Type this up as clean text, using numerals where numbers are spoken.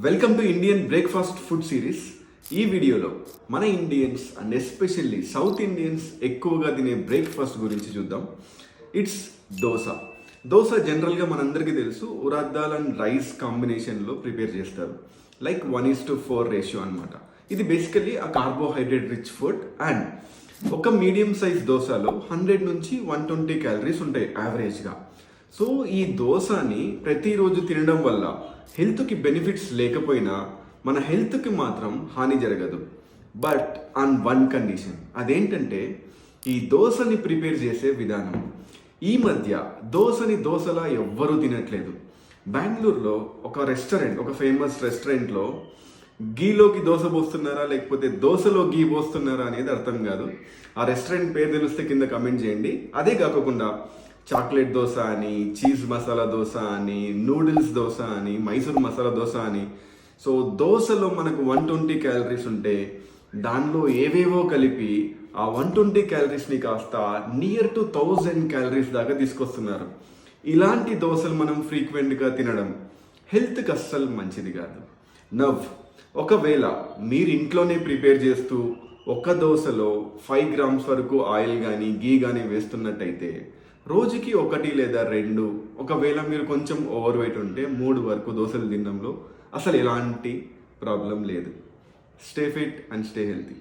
Welcome to Indian breakfast food series. ఈ వీడియోలో మన Indians and especially south Indians ఎక్కువగా తినే బ్రేక్ఫాస్ట్ గురించి చూద్దాం. ఇట్స్ దోశ. దోశ జనరల్గా మనందరికీ తెలుసు, ఉరద్ దాల్ అండ్ రైస్ కాంబినేషన్లో ప్రిపేర్ చేస్తారు. లైక్ 1:4 రేషియో అనమాట. ఇది బేసికలీ ఆ కార్బోహైడ్రేట్ రిచ్ ఫుడ్. అండ్ ఒక మీడియం సైజ్ దోశలో 100 నుంచి 120 క్యాలరీస్ ఉంటాయి యావరేజ్గా. సో ఈ దోశని ప్రతిరోజు తినడం వల్ల హెల్త్కి బెనిఫిట్స్ లేకపోయినా మన హెల్త్కి మాత్రం హాని జరగదు. బట్ ఆన్ వన్ కండిషన్, అదేంటంటే ఈ దోశని ప్రిపేర్ చేసే విధానం. ఈ మధ్య దోశలా ఎవ్వరూ తినట్లేదు. బెంగళూరులో ఒక ఫేమస్ రెస్టారెంట్లో గీలోకి దోశ పోస్తున్నారా లేకపోతే దోశలో గీ పోస్తున్నారా అనేది అర్థం కాదు. ఆ రెస్టారెంట్ పేరు తెలిస్తే కింద కమెంట్ చేయండి. అదే కాకుండా చాక్లెట్ దోశ అని, చీజ్ మసాలా దోశ అని, నూడిల్స్ దోశ అని, మైసూర్ మసాలా దోశ అని. సో దోశలో మనకు 120 క్యాలరీస్ ఉంటే దానిలో ఏవేవో కలిపి ఆ 120 క్యాలరీస్ని కాస్త నియర్ టు 1000 క్యాలరీస్ దాకా తీసుకొస్తున్నారు. ఇలాంటి దోశలు మనం ఫ్రీక్వెంట్గా తినడం హెల్త్కి అస్సలు మంచిది కాదు. ఒకవేళ మీరు ఇంట్లోనే ప్రిపేర్ చేస్తూ ఒక దోశలో 5 grams వరకు ఆయిల్ కానీ గీ కానీ వేస్తున్నట్టయితే రోజుకి 1 లేదా 2, ఒకవేళ మీరు కొంచెం ఓవర్ వెయిట్ ఉంటే 3 వరకు దోశలు తినడంలో అసలు ఎలాంటి ప్రాబ్లం లేదు. Stay fit and stay healthy.